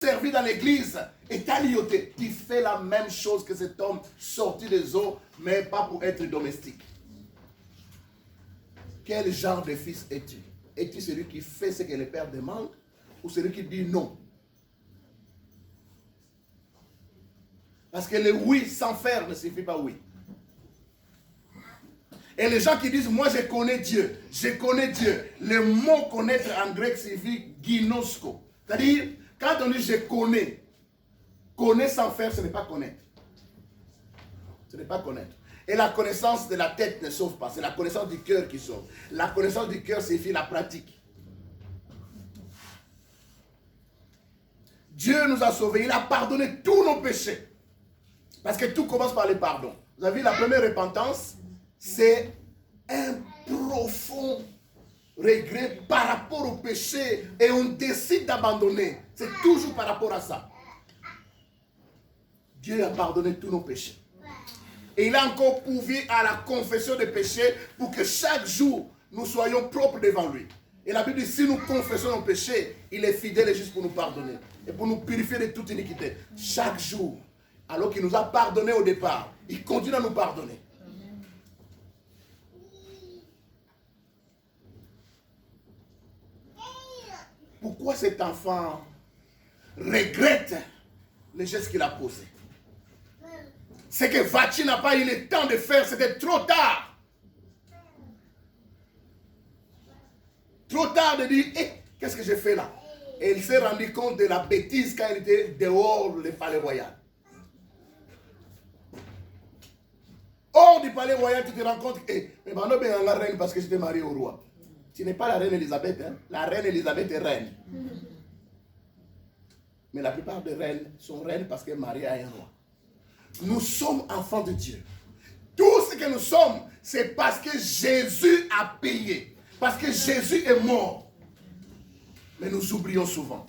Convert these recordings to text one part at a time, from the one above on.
servi dans l'église et t'a lioté. Tu fais la même chose que cet homme sorti des eaux, mais pas pour être domestique. Quel genre de fils es-tu? Es-tu celui qui fait ce que le père demande ou celui qui dit non? Parce que le oui sans faire ne suffit pas oui. Et les gens qui disent, moi je connais Dieu, le mot connaître en grec signifie ginosko. C'est-à-dire, quand on dit je connais sans faire, ce n'est pas connaître. Ce n'est pas connaître. Et la connaissance de la tête ne sauve pas, c'est la connaissance du cœur qui sauve. La connaissance du cœur signifie la pratique. Dieu nous a sauvés, il a pardonné tous nos péchés. Parce que tout commence par le pardon. Vous avez vu, la première repentance, c'est un profond regret par rapport au péché et on décide d'abandonner. C'est toujours par rapport à ça. Dieu a pardonné tous nos péchés. Et il a encore pourvu à la confession des péchés pour que chaque jour nous soyons propres devant lui. Et la Bible dit, si nous confessons nos péchés, il est fidèle et juste pour nous pardonner et pour nous purifier de toute iniquité. Chaque jour, alors qu'il nous a pardonné au départ, il continue à nous pardonner. Pourquoi cet enfant regrette les gestes qu'il a posés? C'est que Vachi n'a pas eu le temps de faire, c'était trop tard. Trop tard de dire, qu'est-ce que j'ai fait là? Et il s'est rendu compte de la bêtise quand il était dehors du palais royal. Hors du palais royal, tu te rends compte que, mais maintenant, ben, la reine parce que j'étais marié au roi. Tu n'es pas la reine Elisabeth, hein? La reine Elisabeth est reine. Mais la plupart des reines sont reines parce qu'elles sont mariées à un roi. Nous sommes enfants de Dieu. Tout ce que nous sommes, c'est parce que Jésus a payé. Parce que Jésus est mort. Mais nous oublions souvent.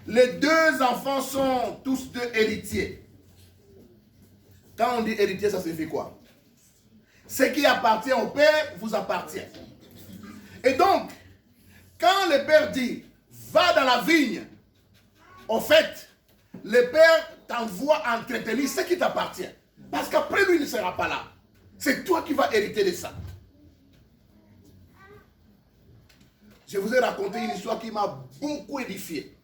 Les deux enfants sont tous deux héritiers. Quand on dit héritier, ça signifie quoi? Ce qui appartient au père vous appartient. Et donc, quand le père dit, va dans la vigne, en fait, le père t'envoie entretenir ce qui t'appartient. Parce qu'après lui, il ne sera pas là. C'est toi qui vas hériter de ça. Je vous ai raconté une histoire qui m'a beaucoup édifié.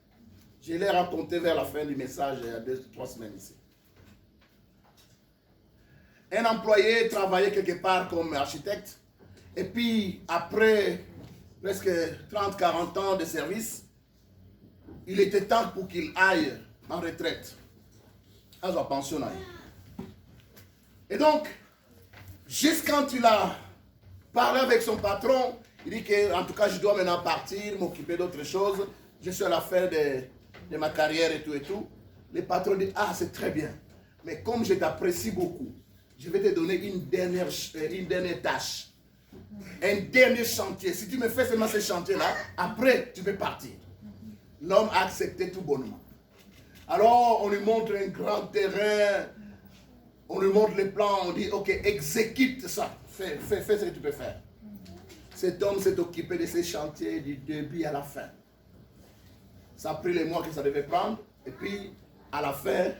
Je l'ai raconté vers la fin du message, il y a 2-3 semaines ici. Un employé travaillait quelque part comme architecte. Et puis, après presque 30-40 ans de service, il était temps pour qu'il aille en retraite, à sa pension. Et donc, juste quand il a parlé avec son patron, il dit que, en tout cas, je dois maintenant partir, m'occuper d'autres choses. Je suis à la fin de ma carrière et tout et tout. Le patron dit, ah, c'est très bien. Mais comme je t'apprécie beaucoup, je vais te donner une dernière tâche. Un dernier chantier. Si tu me fais seulement ce chantier-là, après, tu peux partir. L'homme a accepté tout bonnement. Alors, on lui montre un grand terrain, on lui montre les plans, on dit, ok, exécute ça, fais ce que tu peux faire. Cet homme s'est occupé de ces chantiers du début à la fin. Ça a pris les mois que ça devait prendre, et puis, à la fin,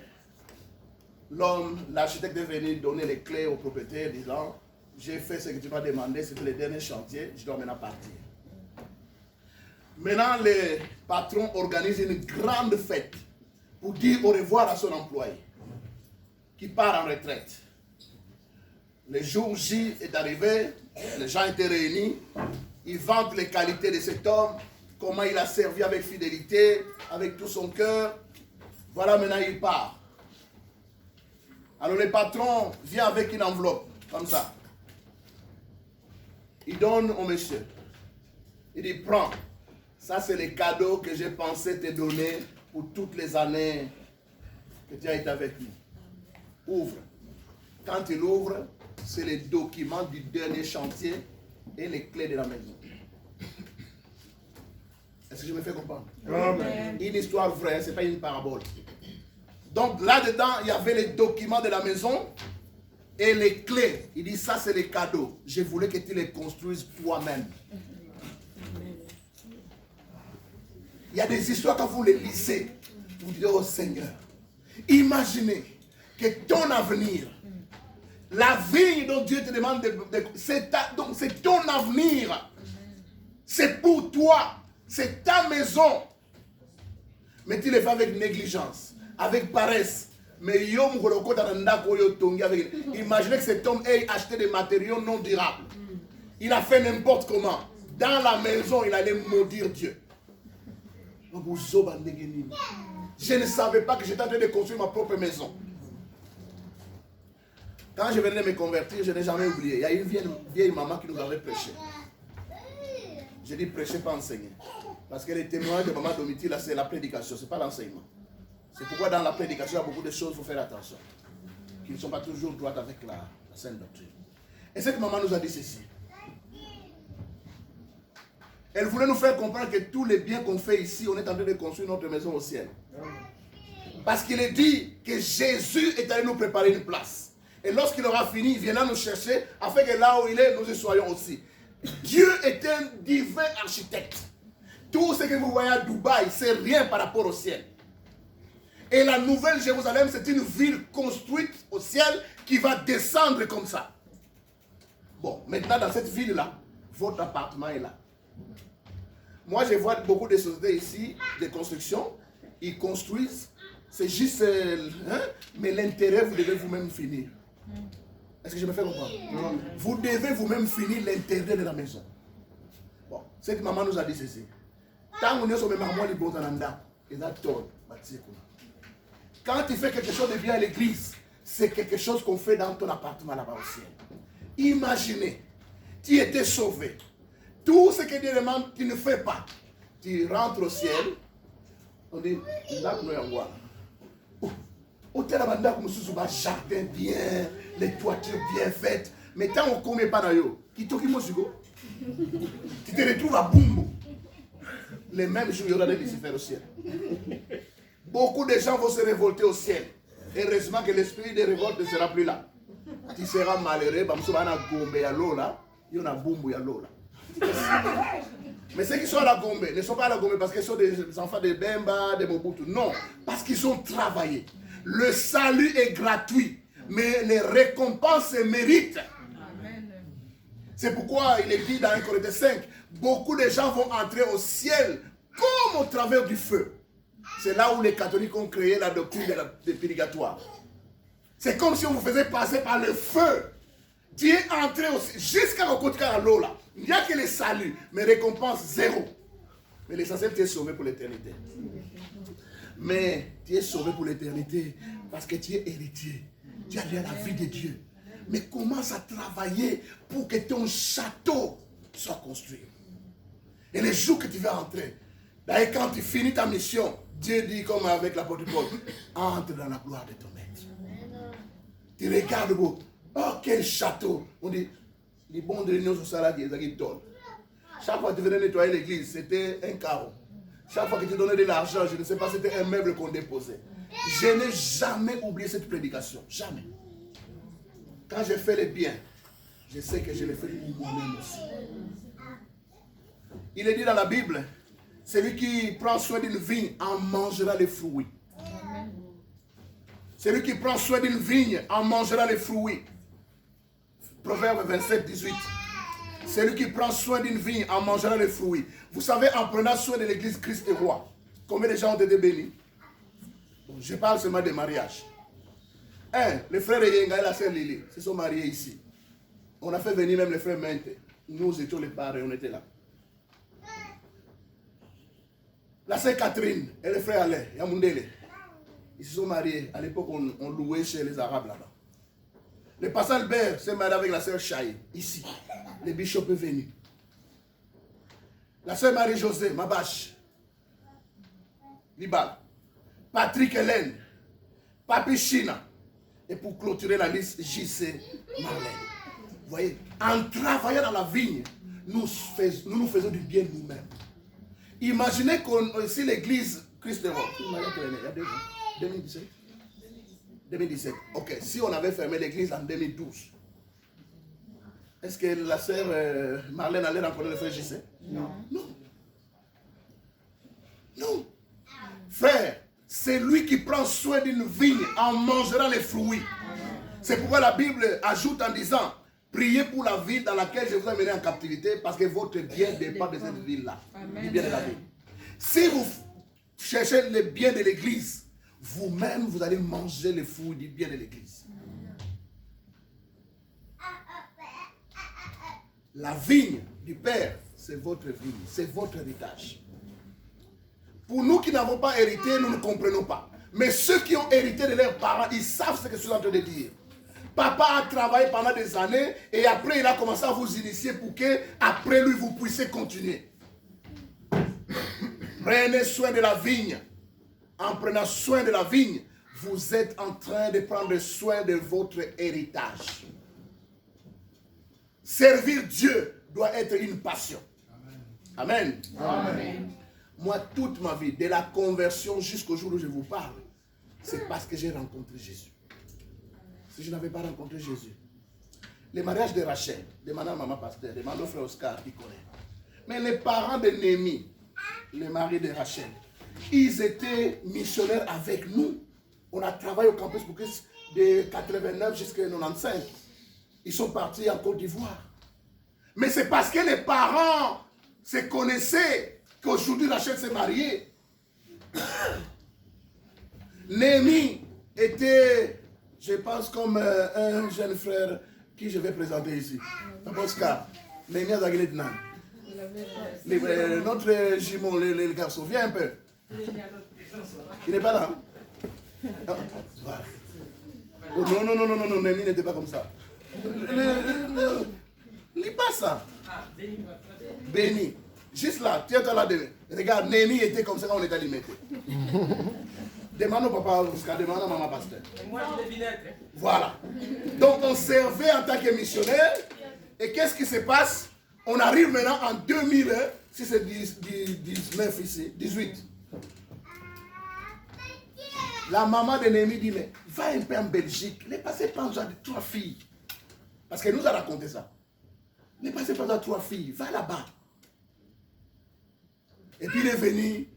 l'architecte est venu donner les clés au propriétaire, disant, j'ai fait ce que tu m'as demandé, c'était le dernier chantier, je dois maintenant partir. Maintenant, le patron organise une grande fête pour dire au revoir à son employé qui part en retraite. Le jour J est arrivé, les gens étaient réunis, ils vantent les qualités de cet homme, comment il a servi avec fidélité, avec tout son cœur. Voilà, maintenant il part. Alors le patron vient avec une enveloppe, comme ça. Il donne au monsieur. Il dit, prends. Ça, c'est les cadeaux que j'ai pensé te donner pour toutes les années que tu as été avec nous. Ouvre. Quand il ouvre, c'est les documents du dernier chantier et les clés de la maison. Est-ce que je me fais comprendre? Amen. Une histoire vraie, ce n'est pas une parabole. Donc là-dedans, il y avait les documents de la maison et les clés. Il dit, ça, c'est les cadeaux. Je voulais que tu les construises toi-même. Il y a des histoires quand vous les lisez, vous dites, oh Seigneur, imaginez que ton avenir, la vie dont Dieu te demande, c'est ton avenir. C'est pour toi. C'est ta maison. Mais tu le fais avec négligence, avec paresse. Mais imaginez que cet homme ait acheté des matériaux non durables. Il a fait n'importe comment. Dans la maison, il allait maudire Dieu. Je ne savais pas que j'étais en train de construire ma propre maison. Quand je venais de me convertir, je n'ai jamais oublié. Il y a une vieille maman qui nous avait prêché. J'ai dit prêcher, pas enseigner. Parce que les témoignages de maman Domitille, c'est la prédication, ce n'est pas l'enseignement. C'est pourquoi dans la prédication, il y a beaucoup de choses, il faut faire attention. Qui ne sont pas toujours droites avec la sainte doctrine. Et cette maman nous a dit ceci. Elle voulait nous faire comprendre que tous les biens qu'on fait ici, on est en train de construire notre maison au ciel. Parce qu'il est dit que Jésus est allé nous préparer une place. Et lorsqu'il aura fini, il viendra nous chercher afin que là où il est, nous y soyons aussi. Dieu est un divin architecte. Tout ce que vous voyez à Dubaï, c'est rien par rapport au ciel. Et la nouvelle Jérusalem, c'est une ville construite au ciel qui va descendre comme ça. Bon, maintenant dans cette ville-là, votre appartement est là. Moi, je vois beaucoup de sociétés ici, de construction, ils construisent, c'est juste, mais l'intérieur, vous devez vous-même finir. Est-ce que je me fais comprendre? Vous devez vous-même finir l'intérieur de la maison. Bon, cette maman nous a dit ceci. Quand tu fais quelque chose de bien à l'église, c'est quelque chose qu'on fait dans ton appartement là-bas au ciel. Imaginez, tu étais sauvé. Tout ce que Dieu demande, tu ne fais pas. Tu rentres au ciel. On dit, jardin bien, les toitures bien faites. Mais tant on ne commet pas dans yo, tu te retrouves à Bumbo. Les mêmes jours, il y aura des Lucifer au ciel. Beaucoup de gens vont se révolter au ciel. Heureusement que l'esprit de révolte ne sera plus là. Tu seras malheureux, il y a Bumbo, il y a l'eau là. Mais ceux qui sont à la Gombe ne sont pas à la Gombe parce qu'ils sont des enfants de Bemba, de Mobutu. Non, parce qu'ils ont travaillé. Le salut est gratuit, mais les récompenses se méritent. C'est pourquoi il est dit dans 1 Corinthiens 5, beaucoup de gens vont entrer au ciel comme au travers du feu. C'est là où les catholiques ont créé la doctrine de purgatoire. C'est comme si on vous faisait passer par le feu. Tu es entré jusqu'à l'eau là. Il n'y a que le salut, mais récompense zéro. Mais l'essentiel, tu es sauvé pour l'éternité. Mais tu es sauvé pour l'éternité parce que tu es héritier. Tu as lié à la vie de Dieu. Mais commence à travailler pour que ton château soit construit. Et les jours que tu vas entrer, d'ailleurs quand tu finis ta mission, Dieu dit comme avec l'apôtre Paul, entre dans la gloire de ton maître. Tu regardes, oh quel château. On dit, les bons de l'Union sociale qui est chaque fois que tu venais nettoyer l'église, c'était un carreau. Chaque fois que tu donnais de l'argent, je ne sais pas, c'était un meuble qu'on déposait. Je n'ai jamais oublié cette prédication. Jamais. Quand je fais le bien, je sais que je le fais pour moi-même aussi. Il est dit dans la Bible, celui qui prend soin d'une vigne en mangera les fruits. Celui qui prend soin d'une vigne en mangera les fruits. Proverbe 27, 18. Celui qui prend soin d'une vigne en mangera les fruits. Vous savez, en prenant soin de l'église Christ est roi, combien de gens ont été bénis? Je parle seulement de mariage. Les frères Yenga et la sœur Lili se sont mariés ici. On a fait venir même les frères Mente. Nous étions les parents, on était là. La sœur Catherine et le frère Alain, Yamundele, ils se sont mariés. À l'époque, on louait chez les Arabes là-bas. Le pasteur Albert s'est marié avec la sœur Chahi, ici. Le bishop est venu. La sœur Marie-Josée, Mabache, Libal, Patrick Hélène, Papi China. Et pour clôturer la liste, JC Marlène. Vous voyez, en travaillant dans la vigne, nous nous faisons du bien nous-mêmes. Imaginez si l'église Christ de Rome, il y a 2 ans, 2017. 2017. Ok, si on avait fermé l'église en 2012, est-ce que la sœur Marlène allait rencontrer le frère JC? Non. Non. Non. celui qui prend soin d'une vigne en mangera les fruits. C'est pourquoi la Bible ajoute en disant, priez pour la ville dans laquelle je vous ai amené en captivité, parce que votre bien dépend de cette ville-là, du bien de la ville. Si vous cherchez le bien de l'église, vous-même, vous allez manger les fruits du bien de l'église. La vigne du Père, c'est votre vigne, c'est votre héritage. Pour nous qui n'avons pas hérité, nous ne comprenons pas. Mais ceux qui ont hérité de leurs parents, ils savent ce que je suis en train de dire. Papa a travaillé pendant des années et après il a commencé à vous initier pour que après lui vous puissiez continuer. Prenez soin de la vigne. En prenant soin de la vigne, vous êtes en train de prendre soin de votre héritage. Servir Dieu doit être une passion. Amen. Amen. Moi, toute ma vie, de la conversion jusqu'au jour où je vous parle, c'est parce que j'ai rencontré Jésus. Si je n'avais pas rencontré Jésus, le mariage de Rachel, demandez à maman pasteur, demandez au frère Oscar, il connaît. Mais les parents de Néhémie, le mari de Rachel, ils étaient missionnaires avec nous. On a travaillé au campus pour Christ de 89 jusqu'à 95. Ils sont partis en Côte d'Ivoire. Mais c'est parce que les parents se connaissaient qu'aujourd'hui Rachel s'est mariée. Néhémie était, je pense, comme un jeune frère qui je vais présenter ici. Oscar. Néhémie a gagné de nan. Notre jumeau, le garçon, viens un peu. Il n'est pas là. Hein? Voilà. Oh, non, Néhémie n'était pas comme ça. Lis pas ça. Béni. Juste là, tiens-toi là. Regarde, Néhémie était comme ça quand on était alimenté. Demande au papa, demande à maman pasteur. Moi, je devinais. Voilà. Donc, on servait en tant que missionnaire. Et qu'est-ce qui se passe? On arrive maintenant en 2000, si c'est 19 ici, 18. La maman de Néhémie dit, mais va un peu en Belgique, ne passez pas en genre de 3 filles. Parce qu'elle nous a raconté ça. Ne passez pas en 3 filles, va là-bas. Et puis il est venu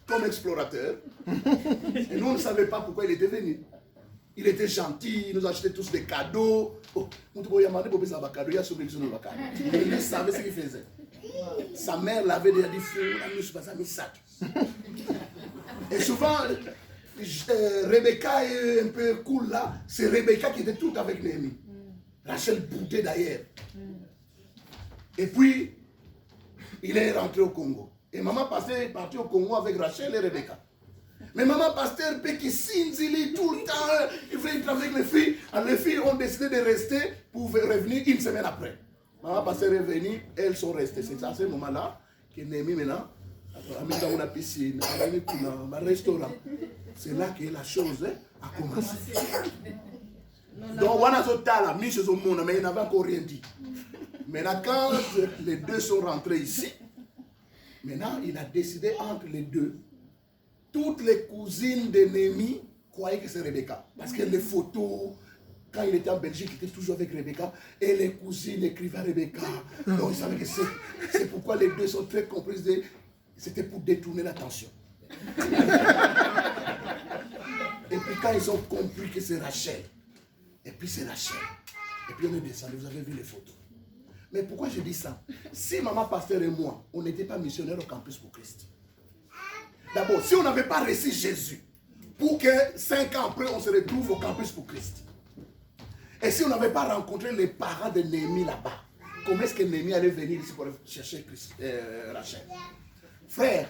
comme explorateur. Et nous, on ne savait pas pourquoi il était venu. Il était gentil, il nous achetait tous des cadeaux. Oh, il savait ce qu'il faisait. Sa mère l'avait déjà dit, et souvent, Rebecca est un peu cool là. C'est Rebecca qui était tout avec Néhémie. Rachel boudait d'ailleurs. Et puis, il est rentré au Congo. Et maman pasteur est partie au Congo avec Rachel et Rebecca. Mais maman pasteur, qui s'inzili tout le temps, il voulait travailler avec les filles. Alors les filles ont décidé de rester pour revenir une semaine après. Maman pasteur est venue, elles sont restées. C'est à ce moment-là que Néhémie maintenant a mis dans la piscine, a mis dans un restaurant. C'est là que la chose a commencé. Donc, on a la mise au monde, mais il n'avait encore rien dit. Maintenant, quand les deux sont rentrés ici, maintenant, il a décidé entre les deux. Toutes les cousines de Néhémie croyaient que c'est Rebecca. Parce que les photos, quand il était en Belgique, il était toujours avec Rebecca. Et les cousines écrivaient à Rebecca. Donc, ils savaient que c'est pourquoi les deux sont très complices. C'était pour détourner l'attention. Et puis, quand ils ont compris que c'est Rachel, et puis c'est Rachel, et puis on est descendu, vous avez vu les photos. Mais pourquoi je dis ça? Si maman pasteur et moi, on n'était pas missionnaires au campus pour Christ. D'abord, si on n'avait pas reçu Jésus, pour que 5 ans après, on se retrouve au campus pour Christ. Et si on n'avait pas rencontré les parents de Néhémie là-bas, comment est-ce que Néhémie allait venir ici pour chercher Rachel? Frère,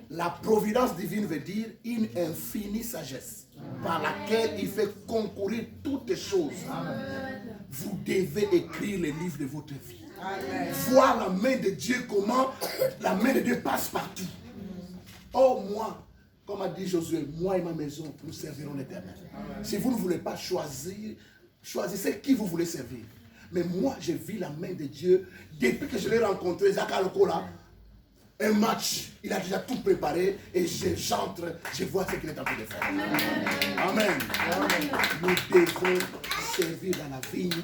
la providence divine veut dire une infinie sagesse par laquelle il fait concourir toutes les choses. Vous devez écrire les livres de votre vie. Voir la main de Dieu, comment la main de Dieu passe partout. Oh, moi, comme a dit Josué, moi et ma maison, nous servirons l'Éternel. Si vous ne voulez pas choisir, choisissez qui vous voulez servir. Mais moi, j'ai vu la main de Dieu depuis que je l'ai rencontré, Zaka Lokola. Un match, il a déjà tout préparé et j'entre, je vois ce qu'il est en train de faire. Amen. Nous devons servir dans la vigne,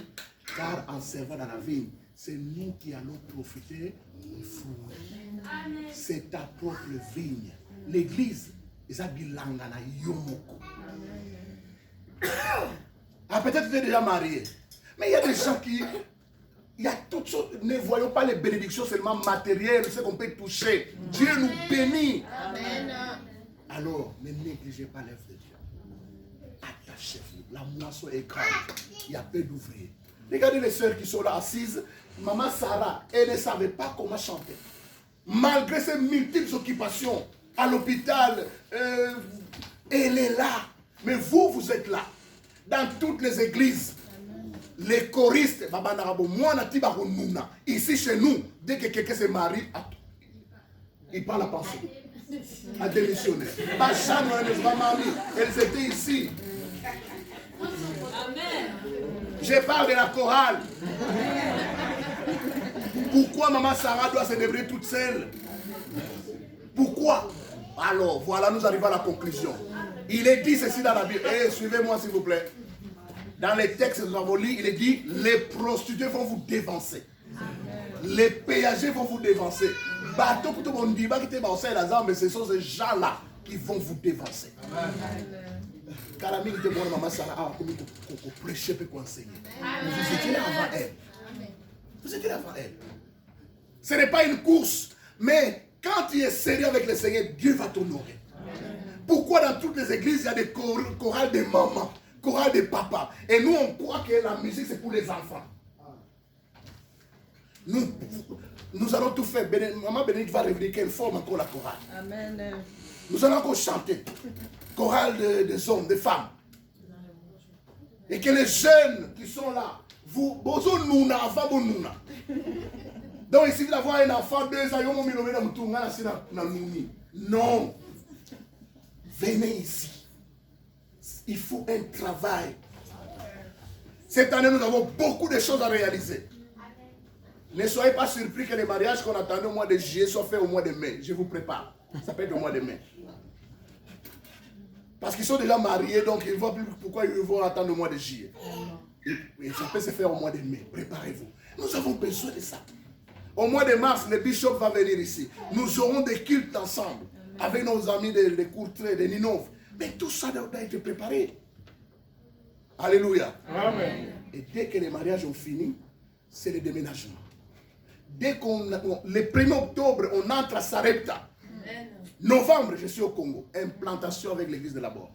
car en servant dans la vigne, c'est nous qui allons profiter des fruits. C'est ta propre vigne. L'église Ah, peut-être que tu es déjà marié. Mais il y a des gens qui... Il y a toutes sortes... Ne voyons pas les bénédictions seulement matérielles, ce qu'on peut toucher. Dieu nous bénit. Amen. Alors, ne négligez pas l'œuvre de Dieu. Attachez-vous. La moisson est grande. Il y a peu d'ouvriers. Regardez les sœurs qui sont là assises. Maman Sarah, elle ne savait pas comment chanter. Malgré ses multiples occupations, à l'hôpital, elle est là. Mais vous, vous êtes là. Dans toutes les églises. Les choristes, ici chez nous, dès que quelqu'un se marie, il prend la pension. A démissionné. Elles étaient ici. Je parle de la chorale. Pourquoi maman Sarah doit se débrouiller toute seule? Pourquoi? Alors, voilà, nous arrivons à la conclusion. Il est dit ceci dans la Bible. Suivez-moi s'il vous plaît. Dans les textes que nous avons lus, il est dit, les prostituées vont vous dévancer. Les péagers vont vous dévancer. Mais ce sont ces gens-là qui vont vous dévancer. Vous étiez là avant elle. Vous étiez là avant elle. Ce n'est pas une course, mais quand tu es sérieux avec le Seigneur, Dieu va t'honorer. Pourquoi dans toutes les églises, il y a des chorales de mamans, chorales de papas, et nous on croit que la musique c'est pour les enfants. Nous allons tout faire. Maman Bénédicte va revenir qu'elle forme encore la chorale. Amen. Nous allons encore chanter. Chorale des hommes, des femmes. Et que les jeunes qui sont là, vous, donc il suffit d'avoir un enfant, 2 ans, non. Venez ici. Il faut un travail. Cette année, nous avons beaucoup de choses à réaliser. Ne soyez pas surpris que les mariages qu'on attendait au mois de juillet soient faits au mois de mai. Je vous prépare. Ça peut être au mois de mai. Parce qu'ils sont déjà mariés, donc ils ne voient plus pourquoi ils vont attendre au mois de juillet. Et ça peut se faire au mois de mai. Préparez-vous. Nous avons besoin de ça. Au mois de mars, le bishop va venir ici. Nous aurons des cultes ensemble. Avec nos amis de Courtrai, de Ninove. Mais tout ça doit être préparé. Alléluia. Amen. Et dès que les mariages ont fini, c'est le déménagement. Dès le 1er octobre, on entre à Sarepta. Novembre, je suis au Congo. Implantation avec l'église de la Bord.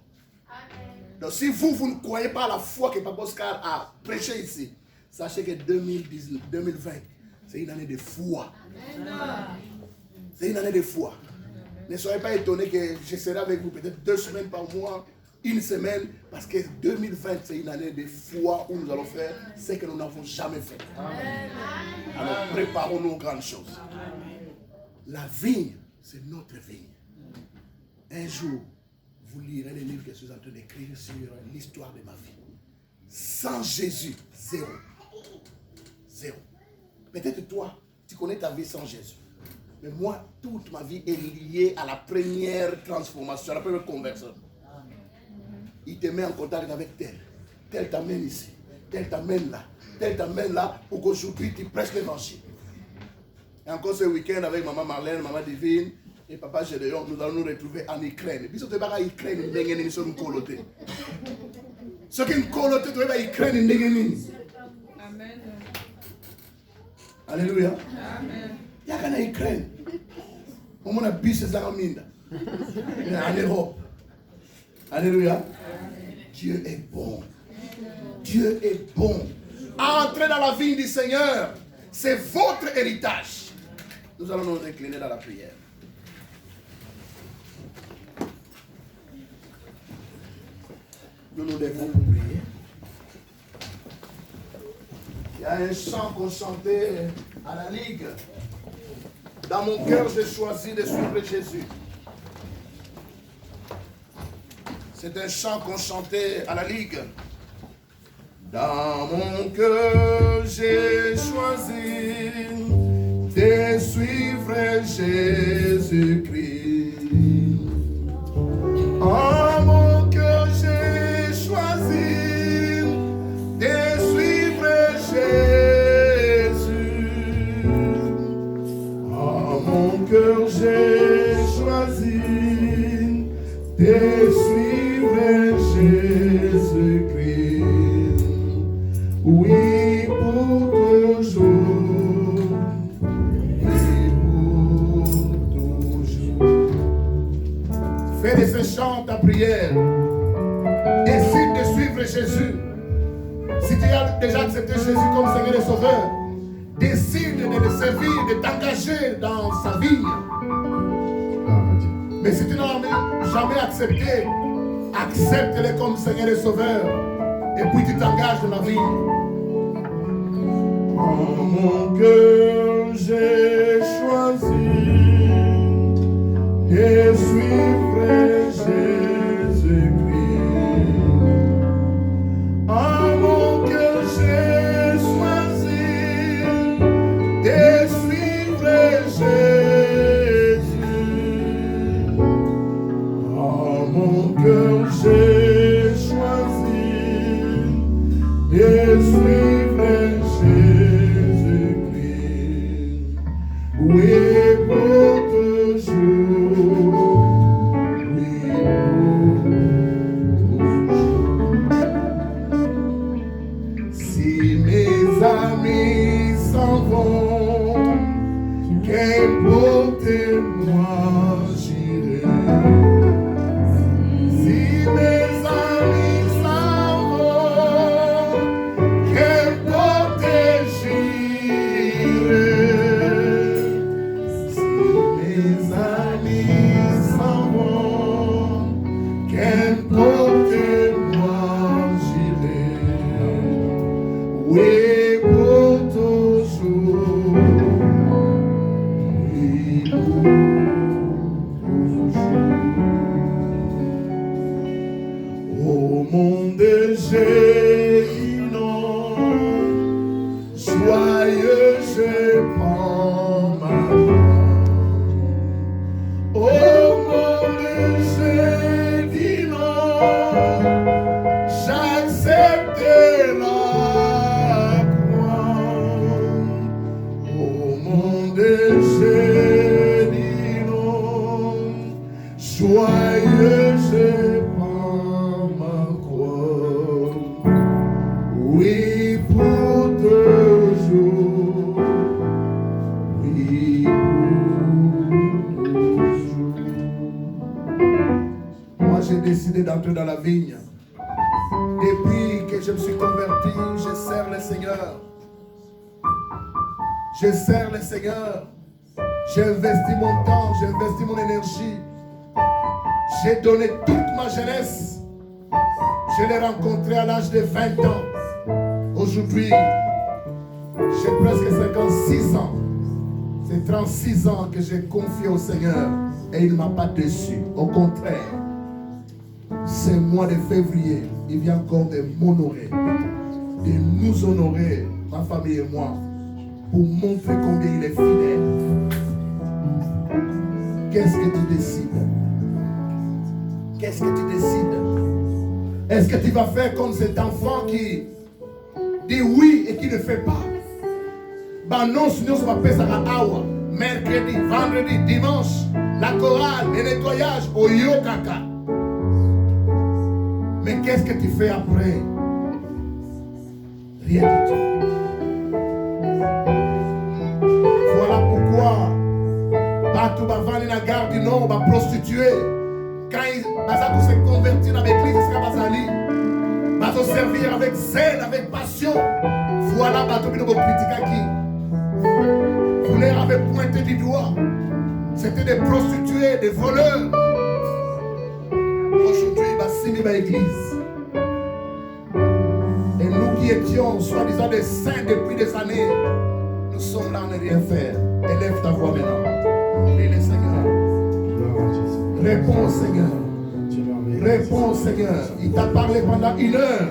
Donc si vous ne croyez pas à la foi que Papa Oscar a prêché ici, sachez que 2020, c'est une année de foi. C'est une année de foi. Ne soyez pas étonnés que je serai avec vous peut-être 2 semaines par mois, 1 semaine, parce que 2020, c'est une année de foi où nous allons faire ce que nous n'avons jamais fait. Amen. Alors préparons-nous aux grandes choses. La vigne, c'est notre vigne. Un jour, vous lirez les livres que je suis en train d'écrire sur l'histoire de ma vie. Sans Jésus, zéro. Zéro. Peut-être toi, tu connais ta vie sans Jésus. Mais moi, toute ma vie est liée à la première transformation, à la première conversion. Il te met en contact avec tel. Tel t'amène ici. Tel t'amène là. Tel t'amène là pour qu'aujourd'hui tu prêches l'évangile. Et encore ce week-end avec maman Marlène, maman Divine et papa Gédéon, nous allons nous retrouver en Ukraine. Et puis, si tu vas en Ukraine, nous sommes colotés. Ce qui est coloté, tu vas en Ukraine. Amen. Alléluia. Amen. Il y a qu'en Ukraine. On a bis ces araminda. En Europe. Alléluia. Dieu est bon. Dieu est bon. Entrez dans la vie du Seigneur. C'est votre héritage. Nous allons nous incliner dans la prière. Nous nous devons prier. Il y a un chant qu'on chantait à la Ligue. Dans mon cœur, j'ai choisi de suivre Jésus. C'est un chant qu'on chantait à la Ligue. Dans mon cœur, j'ai choisi de suivre Jésus-Christ. En mon cœur, j'ai choisi de suivre Jésus. En mon cœur, j'ai choisi de suivre Jésus-Christ. Oui, pour toujours. Oui, pour toujours. Fais de ce chant ta prière. Décide de suivre Jésus. Si tu as déjà accepté Jésus comme Seigneur et Sauveur, décide de le servir, de t'engager dans sa vie. Mais si tu n'as jamais accepté, accepte-le comme Seigneur et Sauveur. Et puis tu t'engages dans la vie. En mon cœur, j'ai choisi de suivre Jésus-Christ. En mon cœur, j'ai choisi de suivre Jésus. En mon cœur, j'ai choisi de suivre Jésus-Christ. Oui, pour toujours. Oui, pour toujours. Si mes amis s'en vont, qu'importe moi j'irai. Si mes amis s'en vont, qu'importe j'irai. Si mes amis s'en vont, qu'importe moi j'irai. Oui, pour toujours. Oui, pour toujours. Au monde j'ai non, joyeux je prends ma part. Au monde j'ai dit non, j'accepte la croix. Au monde j'ai dit non, joyeux je prends ma croix. Oui, pour toujours. Oui, pour toujours. Moi, j'ai décidé d'entrer dans la vigne. Depuis que je me suis converti, je sers le Seigneur. Je sers le Seigneur. J'ai investi mon temps, j'ai investi mon énergie. J'ai donné toute ma jeunesse. Je l'ai rencontré à l'âge de 20 ans. Aujourd'hui, j'ai presque 56 ans. C'est 36 ans que j'ai confié au Seigneur et il ne m'a pas déçu. Au contraire, ce mois de février, il vient encore de m'honorer, de nous honorer, ma famille et moi, pour montrer combien il est fidèle. Qu'est-ce que tu décides? Qu'est-ce que tu décides? Est-ce que tu vas faire comme cet enfant qui dit oui et qui ne fait pas? Bah non, sinon ça va passer à Awa. Mercredi, vendredi, dimanche, la chorale, le nettoyage, au Yokaka. Mais qu'est-ce que tu fais après? Rien du tout. Voilà pourquoi Batou va vendre la gare du Nord, va prostituer. Quand il va se convertir dans l'église, il sera basali. Va se servir avec zèle, avec passion. Voilà Batou qui nous critique qui. Vous les avez pointé du doigt. C'était des prostituées, des voleurs. Aujourd'hui, il va s'aimer dans l'église. Et nous qui étions soi-disant des saints depuis des années, nous sommes là à ne rien faire. Élève ta voix maintenant. Prie le Seigneur. Réponds au Seigneur. Réponds au Seigneur. Il t'a parlé pendant 1 heure.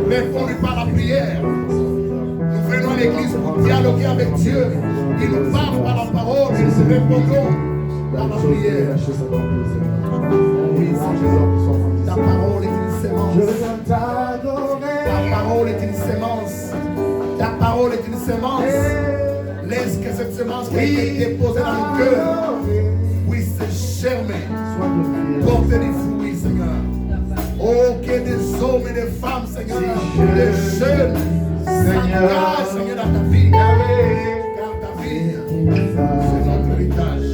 Réponds-lui par la prière. Nous venons à l'église pour dialoguer avec Dieu. Il nous parle par la parole et nous répondons par la prière. Oui, ta parole est une sémence. Ta parole est une sémence. Ta parole est une sémence. Laisse que cette sémence qui a été déposée dans le cœur puisse germer. porter des fruits, Seigneur. Oh, qu'il y ait des hommes et des femmes, Seigneur, des jeunes, Seigneur, Seigneur, dans ta vie. Car ta vie, c'est notre héritage.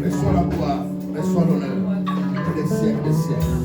Reçois la gloire, reçois l'honneur, et des siècles, des siècles.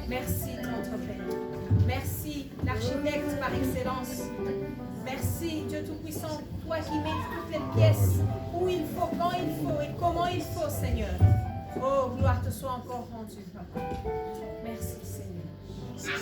Merci, notre Père. Merci, l'architecte par excellence. Merci, Dieu Tout-Puissant, toi qui mets toutes les pièces où il faut, quand il faut et comment il faut, Seigneur. Oh, gloire te soit encore rendue, Papa. Merci, Seigneur.